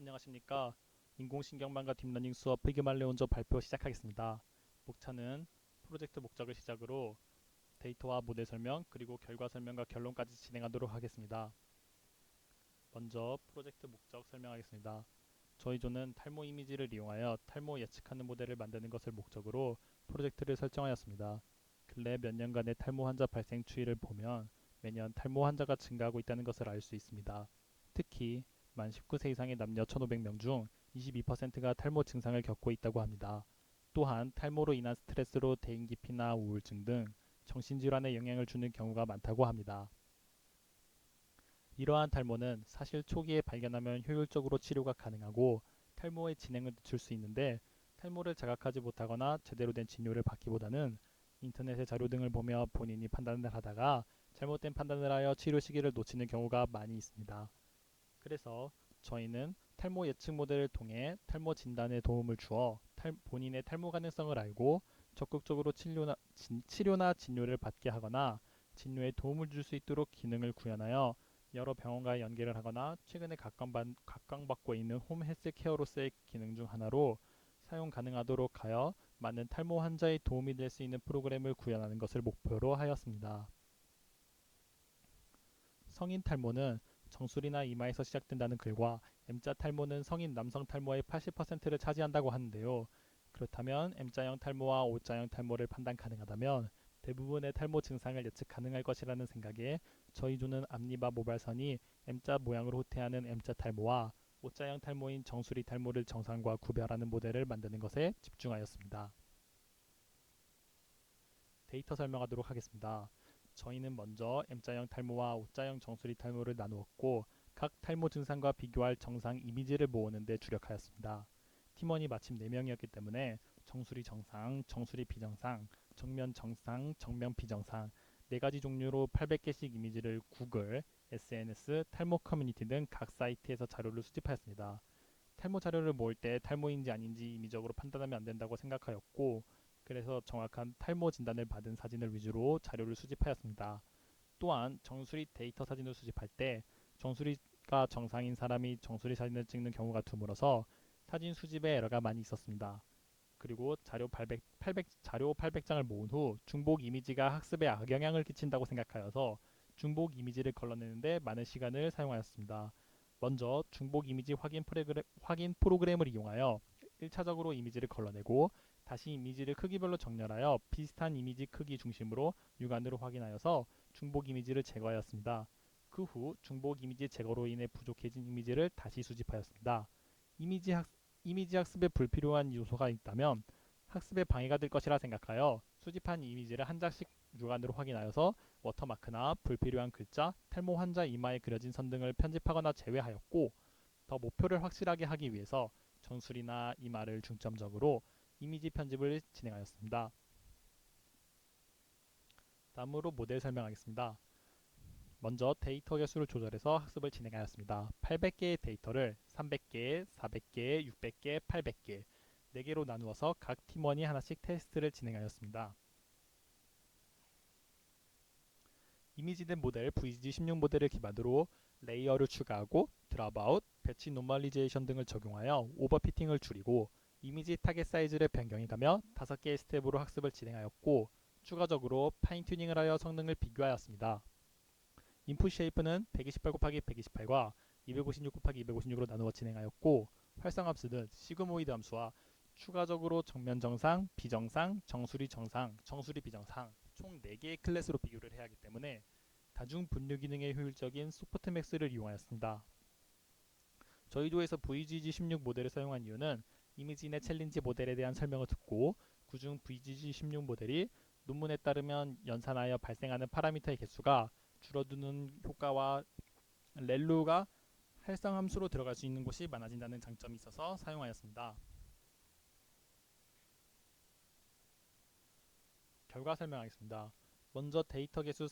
안녕하십니까. 인공신경망과 딥러닝 수업 피그말레온저 발표 시작하겠습니다. 목차는 프로젝트 목적을 시작으로 데이터와 모델 설명 그리고 결과 설명과 결론까지 진행하도록 하겠습니다. 먼저 프로젝트 목적 설명하겠습니다. 저희 조는 탈모 이미지를 이용하여 탈모 예측하는 모델을 만드는 것을 목적으로 프로젝트를 설정하였습니다. 근래 몇 년간의 탈모 환자 발생 추이를 보면 매년 탈모 환자가 증가하고 있다는 것을 알 수 있습니다. 특히 만 19세 이상의 남녀 1,500명 중 22%가 탈모 증상을 겪고 있다고 합니다. 또한 탈모로 인한 스트레스로 대인기피나 우울증 등 정신질환에 영향을 주는 경우가 많다고 합니다. 이러한 탈모는 사실 초기에 발견하면 효율적으로 치료가 가능하고 탈모의 진행을 늦출 수 있는데 탈모를 자각하지 못하거나 제대로 된 진료를 받기보다는 인터넷의 자료 등을 보며 본인이 판단을 하다가 잘못된 판단을 하여 치료 시기를 놓치는 경우가 많이 있습니다. 그래서 저희는 탈모 예측 모델을 통해 탈모 진단에 도움을 주어 본인의 탈모 가능성을 알고 적극적으로 치료나 진료를 받게 하거나 진료에 도움을 줄 수 있도록 기능을 구현하여 여러 병원과 연계를 하거나 최근에 각광받고 있는 홈 헬스 케어로서의 기능 중 하나로 사용 가능하도록 하여 많은 탈모 환자의 도움이 될 수 있는 프로그램을 구현하는 것을 목표로 하였습니다. 성인 탈모는 정수리나 이마에서 시작된다는 글과 M자 탈모는 성인 남성 탈모의 80%를 차지한다고 하는데요. 그렇다면 M자형 탈모와 O자형 탈모를 판단 가능하다면 대부분의 탈모 증상을 예측 가능할 것이라는 생각에 저희 조는 앞니바 모발선이 M자 모양으로 후퇴하는 M자 탈모와 O자형 탈모인 정수리 탈모를 정상과 구별하는 모델을 만드는 것에 집중하였습니다. 데이터 설명하도록 하겠습니다. 저희는 먼저 M자형 탈모와 O자형 정수리 탈모를 나누었고 각 탈모 증상과 비교할 정상 이미지를 모으는 데 주력하였습니다. 팀원이 마침 4명이었기 때문에 정수리 정상, 정수리 비정상, 정면 정상, 정면 비정상 4가지 종류로 800개씩 이미지를 구글, SNS, 탈모 커뮤니티 등 각 사이트에서 자료를 수집하였습니다. 탈모 자료를 모을 때 탈모인지 아닌지 임의적으로 판단하면 안 된다고 생각하였고 그래서 정확한 탈모 진단을 받은 사진을 위주로 자료를 수집하였습니다. 또한 정수리 데이터 사진을 수집할 때 정수리가 정상인 사람이 정수리 사진을 찍는 경우가 드물어서 사진 수집에 에러가 많이 있었습니다. 그리고 자료 800장을 모은 후 중복 이미지가 학습에 악영향을 끼친다고 생각하여서 중복 이미지를 걸러내는데 많은 시간을 사용하였습니다. 먼저 중복 이미지 확인 프로그램을 이용하여 1차적으로 이미지를 걸러내고 다시 이미지를 크기별로 정렬하여 비슷한 이미지 크기 중심으로 육안으로 확인하여서 중복 이미지를 제거하였습니다. 그 후 중복 이미지 제거로 인해 부족해진 이미지를 다시 수집하였습니다. 이미지, 학, 이미지 학습에 불필요한 요소가 있다면 학습에 방해가 될 것이라 생각하여 수집한 이미지를 한 장씩 육안으로 확인하여서 워터마크나 불필요한 글자, 탈모 환자 이마에 그려진 선 등을 편집하거나 제외하였고 더 목표를 확실하게 하기 위해서 정수리나 이마를 중점적으로 이미지 편집을 진행하였습니다. 다음으로 모델 설명하겠습니다. 먼저 데이터 개수를 조절해서 학습을 진행하였습니다. 800개의 데이터를 300개, 400개, 600개, 800개 4개로 나누어서 각 팀원이 하나씩 테스트를 진행하였습니다. 이미지된 모델 VG16 모델을 기반으로 레이어를 추가하고 드랍아웃, 배치 노멀리제이션 등을 적용하여 오버피팅을 줄이고 이미지 타겟 사이즈를 변경해가며 5개의 스텝으로 학습을 진행하였고 추가적으로 파인 튜닝을 하여 성능을 비교하였습니다. 인풋 쉐이프는 128 곱하기 128과 256 곱하기 256으로 나누어 진행하였고 활성 함수는 시그모이드 함수와 추가적으로 정면 정상, 비정상, 정수리 정상, 정수리 비정상 총 4개의 클래스로 비교를 해야 하기 때문에 다중 분류 기능의 효율적인 소프트맥스를 이용하였습니다. 저희 조에서 VGG16 모델을 사용한 이유는 이미지인의 챌린지 모델에 대한 설명을 듣고 그중 VGG16 모델이 논문에 따르면 연산하여 발생하는 파라미터의 개수가 줄어드는 효과와 렐루가 활성 함수로 들어갈 수 있는 곳이 많아진다는 장점이 있어서 사용하였습니다. 결과 설명하겠습니다. 먼저 데이터 개수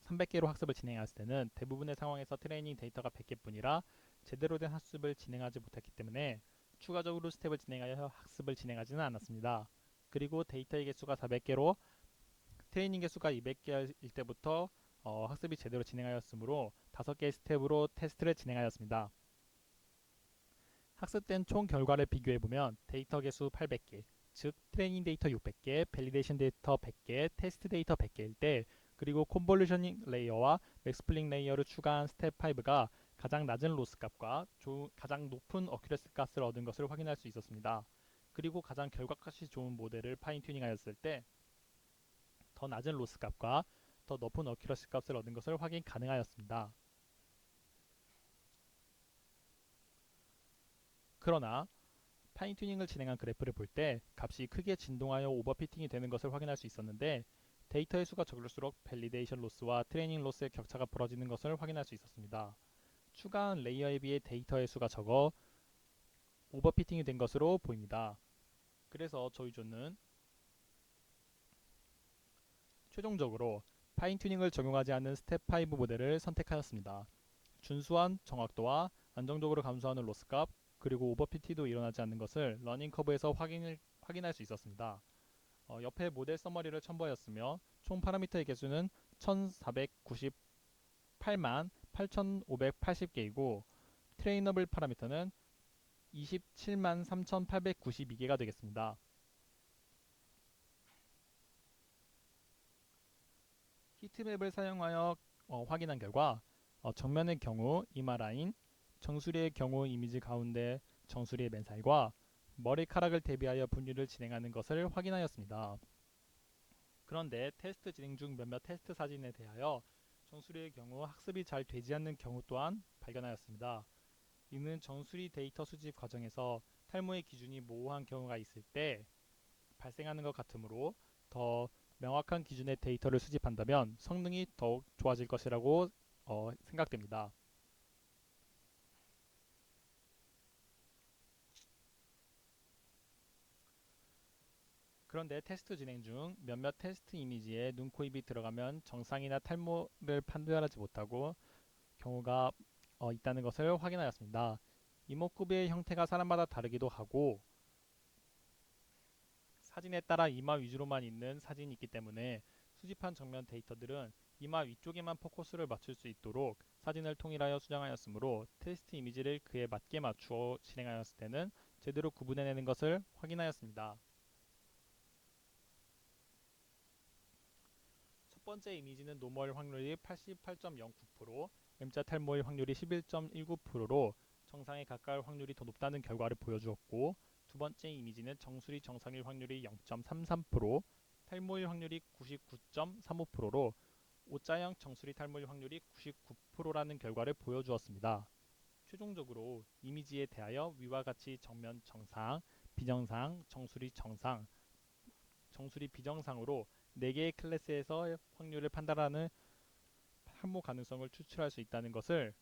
300개로 학습을 진행했을 때는 대부분의 상황에서 트레이닝 데이터가 100개뿐이라 제대로 된 학습을 진행하지 못했기 때문에 추가적으로 스텝을 진행하여 학습을 진행하지는 않았습니다. 그리고 데이터의 개수가 400개로 트레이닝 개수가 200개일 때부터 학습이 제대로 진행하였으므로 5개의 스텝으로 테스트를 진행하였습니다. 학습된 총 결과를 비교해보면 데이터 개수 800개, 즉 트레이닝 데이터 600개, 밸리데이션 데이터 100개, 테스트 데이터 100개일 때, 그리고 컨볼루션 레이어와 맥스플링 레이어를 추가한 스텝 5가 가장 낮은 로스 값과 가장 높은 어큐레시 값을 얻은 것을 확인할 수 있었습니다. 그리고 가장 결과값이 좋은 모델을 파인 튜닝하였을 때 더 낮은 로스 값과 더 높은 어큐러시 값을 얻은 것을 확인 가능하였습니다. 그러나 파인 튜닝을 진행한 그래프를 볼 때 값이 크게 진동하여 오버피팅이 되는 것을 확인할 수 있었는데, 데이터의 수가 적을수록 밸리데이션 로스와 트레이닝 로스의 격차가 벌어지는 것을 확인할 수 있었습니다. 추가한 레이어에 비해 데이터의 수가 적어 오버피팅이 된 것으로 보입니다. 그래서 저희 조는 최종적으로 파인 튜닝을 적용하지 않는 스텝 5 모델을 선택하였습니다. 준수한 정확도와 안정적으로 감소하는 로스값, 그리고 오버피티도 일어나지 않는 것을 러닝 커브에서 확인할 수 있었습니다. 옆에 모델 서머리를 첨부하였으며 총 파라미터의 개수는 1498만 8580개이고 트레이너블 파라미터는 27만 3892개가 되겠습니다. 히트맵을 사용하여 확인한 결과, 정면의 경우 이마 라인, 정수리의 경우 이미지 가운데 정수리의 맨살과 머리카락을 대비하여 분류를 진행하는 것을 확인하였습니다. 그런데 테스트 진행 중 몇몇 테스트 사진에 대하여 정수리의 경우 학습이 잘 되지 않는 경우 또한 발견하였습니다. 이는 정수리 데이터 수집 과정에서 탈모의 기준이 모호한 경우가 있을 때 발생하는 것 같으므로, 더 명확한 기준의 데이터를 수집한다면 성능이 더욱 좋아질 것이라고 생각됩니다. 그런데 테스트 진행 중 몇몇 테스트 이미지에 눈, 코, 입이 들어가면 정상이나 탈모를 판별하지 못하고 경우가 있다는 것을 확인하였습니다. 이목구비의 형태가 사람마다 다르기도 하고 사진에 따라 이마 위주로만 있는 사진이 있기 때문에 수집한 정면 데이터들은 이마 위쪽에만 포커스를 맞출 수 있도록 사진을 통일하여 수정하였으므로 테스트 이미지를 그에 맞게 맞추어 진행하였을 때는 제대로 구분해내는 것을 확인하였습니다. 첫 번째 이미지는 노멀 확률이 88.09%, M자 탈모의 확률이 11.19%로 정상에 가까울 확률이 더 높다는 결과를 보여주었고, 두 번째 이미지는 정수리 정상일 확률이 0.33%, 탈모일 확률이 99.35%로 O자형 정수리 탈모일 확률이 99%라는 결과를 보여주었습니다. 최종적으로 이미지에 대하여 위와 같이 정면 정상, 비정상, 정수리 정상, 정수리 비정상으로 4개의 클래스에서 확률을 판단하는 탈모 가능성을 추출할 수 있다는 것을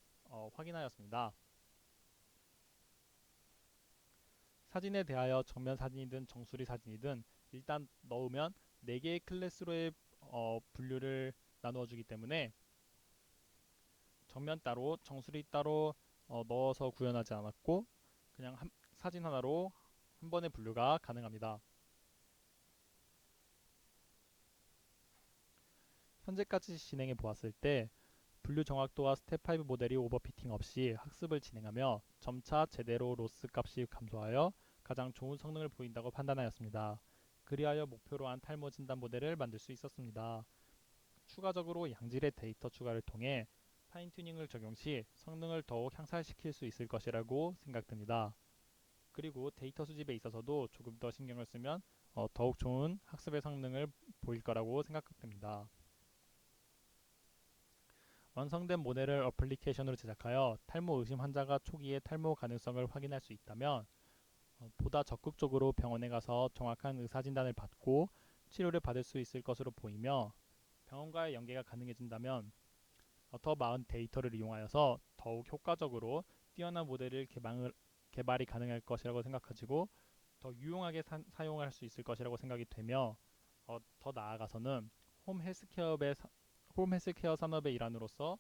확인하였습니다. 사진에 대하여 정면 사진이든 정수리 사진이든 일단 넣으면 4개의 클래스로의 분류를 나누어 주기 때문에 정면 따로 정수리 따로 넣어서 구현하지 않았고 그냥 사진 하나로 한 번에 분류가 가능합니다. 현재까지 진행해 보았을 때 분류 정확도와 스텝 5 모델이 오버피팅 없이 학습을 진행하며 점차 제대로 로스 값이 감소하여 가장 좋은 성능을 보인다고 판단하였습니다. 그리하여 목표로 한 탈모 진단 모델을 만들 수 있었습니다. 추가적으로 양질의 데이터 추가를 통해 파인 튜닝을 적용 시 성능을 더욱 향상시킬 수 있을 것이라고 생각됩니다. 그리고 데이터 수집에 있어서도 조금 더 신경을 쓰면 더욱 좋은 학습의 성능을 보일 거라고 생각됩니다. 완성된 모델을 어플리케이션으로 제작하여 탈모 의심 환자가 초기에 탈모 가능성을 확인할 수 있다면 보다 적극적으로 병원에 가서 정확한 의사 진단을 받고 치료를 받을 수 있을 것으로 보이며, 병원과의 연계가 가능해진다면 더 많은 데이터를 이용하여서 더욱 효과적으로 뛰어난 모델을 개발이 가능할 것이라고 생각하시고 더 유용하게 사용할 수 있을 것이라고 생각이 되며, 더 나아가서는 홈 헬스케어 산업의 일환으로서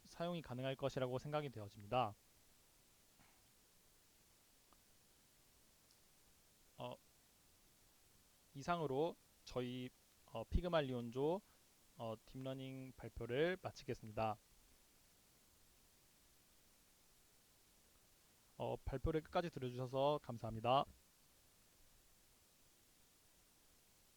사용이 가능할 것이라고 생각이 되어집니다. 어, 이상으로 저희 피그마 리온조 딥러닝 발표를 마치겠습니다. 발표를 끝까지 들어주셔서 감사합니다.